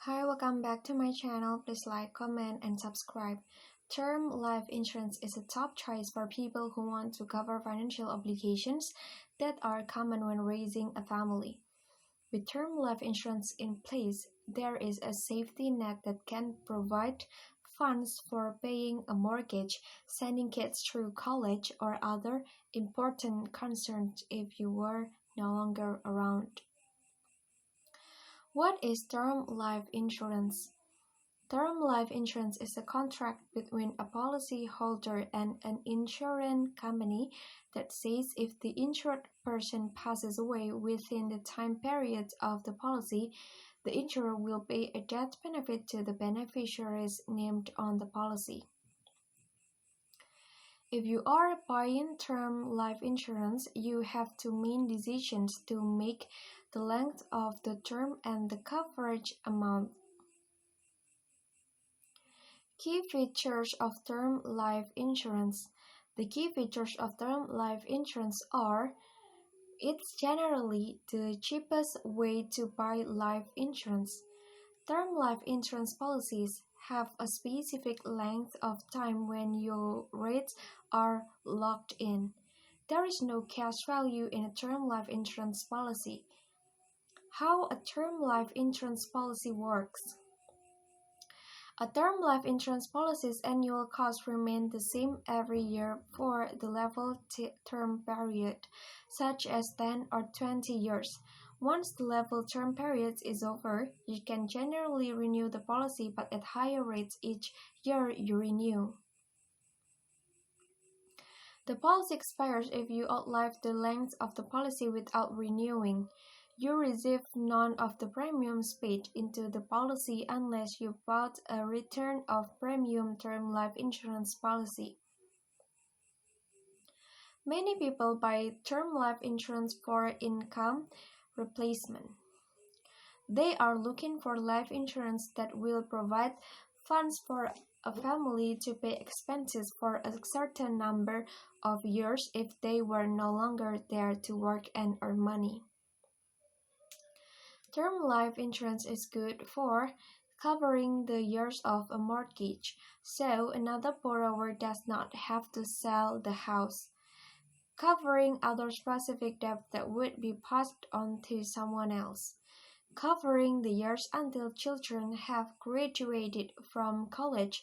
Hi, welcome back to my channel. Please like, comment, and subscribe. Term life insurance is a top choice for people who want to cover financial obligations that are common when raising a family. With term life insurance in place, there is a safety net that can provide funds for paying a mortgage, sending kids through college, or other important concerns if you were no longer around. What is term life insurance? Term life insurance is a contract between a policyholder and an insurance company that says if the insured person passes away within the time period of the policy, the insurer will pay a death benefit to the beneficiaries named on the policy. If you are buying term life insurance, you have two main decisions to make: the length of the term and the coverage amount. Key features of term life insurance. The key features of term life insurance are: it's generally the cheapest way to buy life insurance. Term life insurance policies have a specific length of time when your rates are locked in. There is no cash value in a term life insurance policy. How a term life insurance policy works. A term life insurance policy's annual cost remains the same every year for the level term period, such as 10 or 20 years. Once the level term period is over, you can generally renew the policy but at higher rates each year you renew. The policy expires if you outlive the length of the policy without renewing. You receive none of the premiums paid into the policy unless you bought a return of premium term life insurance policy. Many people buy term life insurance for income replacement. They are looking for life insurance that will provide funds for a family to pay expenses for a certain number of years if they were no longer there to work and earn money. Term life insurance is good for covering the years of a mortgage, so another borrower does not have to sell the house. Covering other specific debt that would be passed on to someone else. Covering the years until children have graduated from college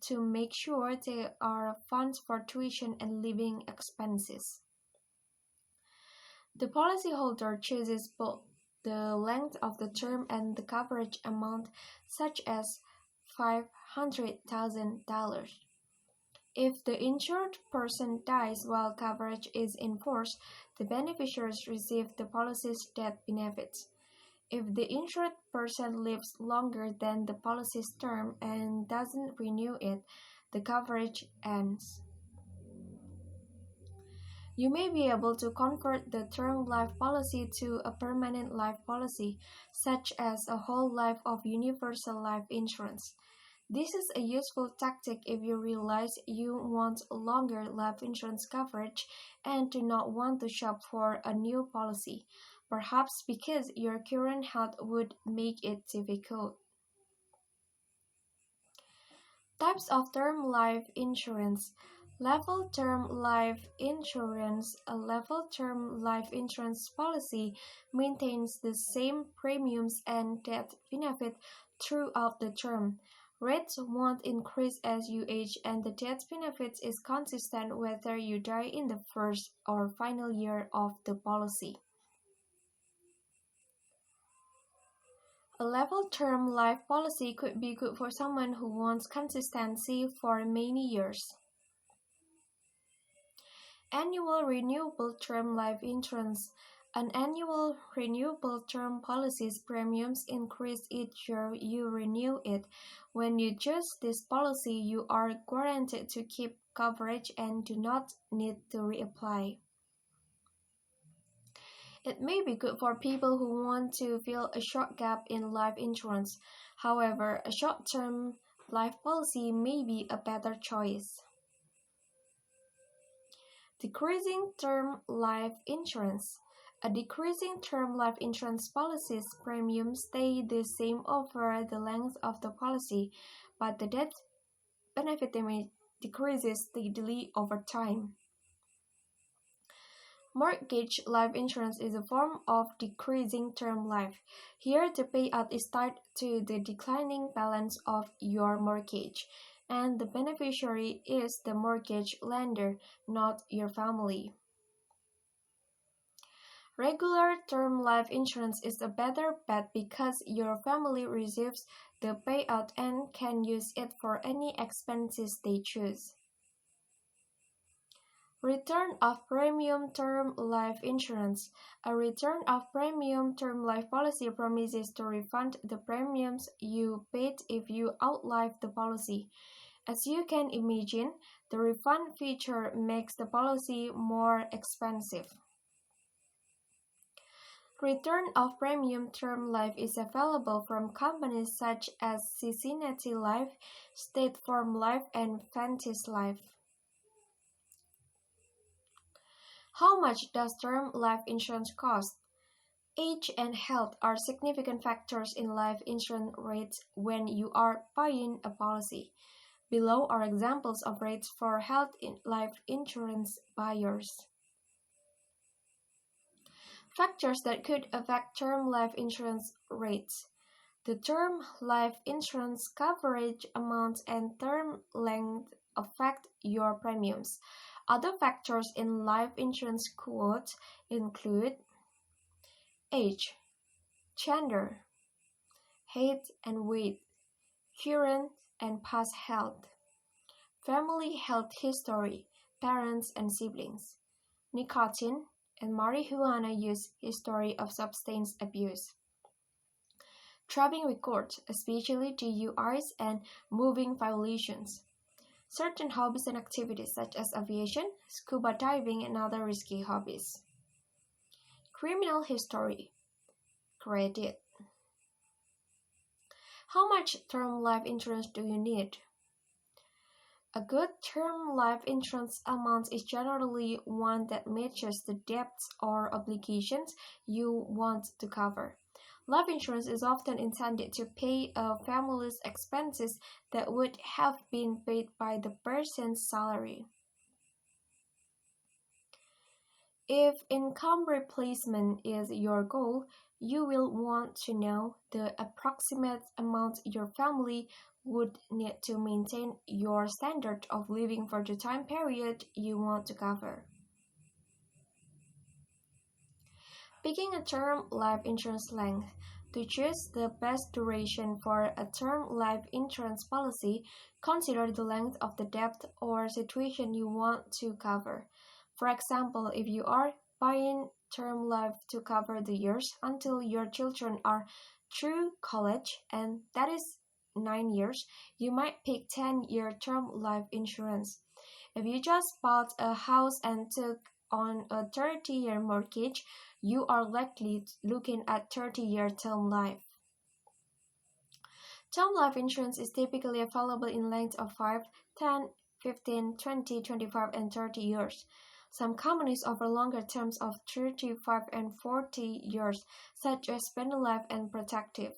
to make sure there are funds for tuition and living expenses. The policyholder chooses both the length of the term and the coverage amount, such as $500,000. If the insured person dies while coverage is in force, the beneficiaries receive the policy's death benefits. If the insured person lives longer than the policy's term and doesn't renew it, the coverage ends. You may be able to convert the term life policy to a permanent life policy, such as a whole life of universal life insurance. This is a useful tactic if you realize you want longer life insurance coverage and do not want to shop for a new policy, perhaps because your current health would make it difficult. Types of term life insurance. Level term life insurance. A level term life insurance policy maintains the same premiums and death benefit throughout the term. Rates won't increase as you age, and the death benefit is consistent whether you die in the first or final year of the policy. A level term life policy could be good for someone who wants consistency for many years. Annual renewable term life insurance. An annual renewable term policy's premiums increase each year you renew it. When you choose this policy, you are guaranteed to keep coverage and do not need to reapply. It may be good for people who want to fill a short gap in life insurance. However, a short-term life policy may be a better choice. Decreasing term life insurance. A decreasing term life insurance policy's premiums stay the same over the length of the policy, but the death benefit decreases steadily over time. Mortgage life insurance is a form of decreasing term life. Here, the payout is tied to the declining balance of your mortgage, and the beneficiary is the mortgage lender, not your family. Regular term life insurance is a better bet because your family receives the payout and can use it for any expenses they choose. Return of premium term life insurance. A return of premium term life policy promises to refund the premiums you paid if you outlive the policy. As you can imagine, the refund feature makes the policy more expensive. Return of premium term life is available from companies such as Cincinnati Life, State Farm Life, and Ventis Life. How much does term life insurance cost? Age and health are significant factors in life insurance rates when you are buying a policy. Below are examples of rates for life insurance buyers. Factors that could affect term life insurance rates. The term life insurance coverage amount and term length affect your premiums. Other factors in life insurance quotes include age, gender, height and weight, current and past health, family health history, parents and siblings, nicotine and marijuana use history of substance abuse, driving records, especially DUIs and moving violations, certain hobbies and activities such as aviation, scuba diving, and other risky hobbies. Criminal history, credit. How much term life insurance do you need? A good term life insurance amount is generally one that matches the debts or obligations you want to cover. Life insurance is often intended to pay a family's expenses that would have been paid by the person's salary. If income replacement is your goal, you will want to know the approximate amount your family would need to maintain your standard of living for the time period you want to cover. Picking a term life insurance length. To choose the best duration for a term life insurance policy, consider the length of the debt or situation you want to cover. For example, if you are buying term life to cover the years until your children are through college, and that is 9 years, you might pick 10-year term life insurance. If you just bought a house and took on a 30-year mortgage, you are likely looking at 30-year term life. Term life insurance is typically available in lengths of 5, 10, 15, 20, 25, and 30 years. Some companies offer longer terms of 35 and 40 years, such as Life and Protective.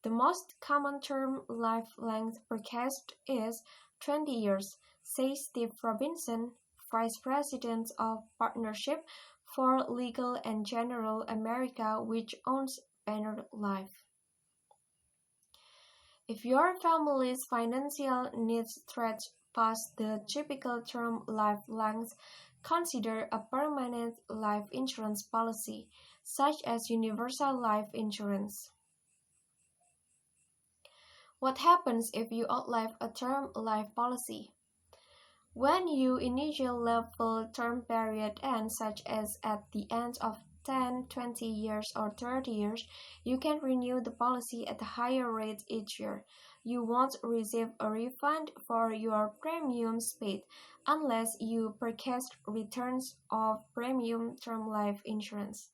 The most common term life length forecast is 20 years, says Steve Robinson, Vice President of Partnership for Legal and General America, which owns Banner Life. If your family's financial needs stretch past the typical term life length, consider a permanent life insurance policy, such as universal life insurance. What happens if you outlive a term life policy? When your initial level term period ends, such as at the end of 10, 20 years, or 30 years, you can renew the policy at a higher rate each year. You won't receive a refund for your premiums paid unless you purchase returns of premium term life insurance.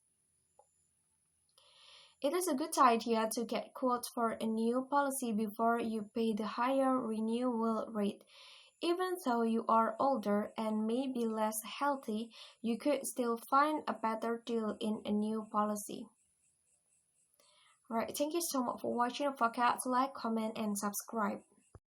It is a good idea to get quotes for a new policy before you pay the higher renewal rate. Even though you are older and maybe less healthy, you could still find a better deal in a new policy. Alright, thank you so much for watching. Don't forget to like, comment, and subscribe.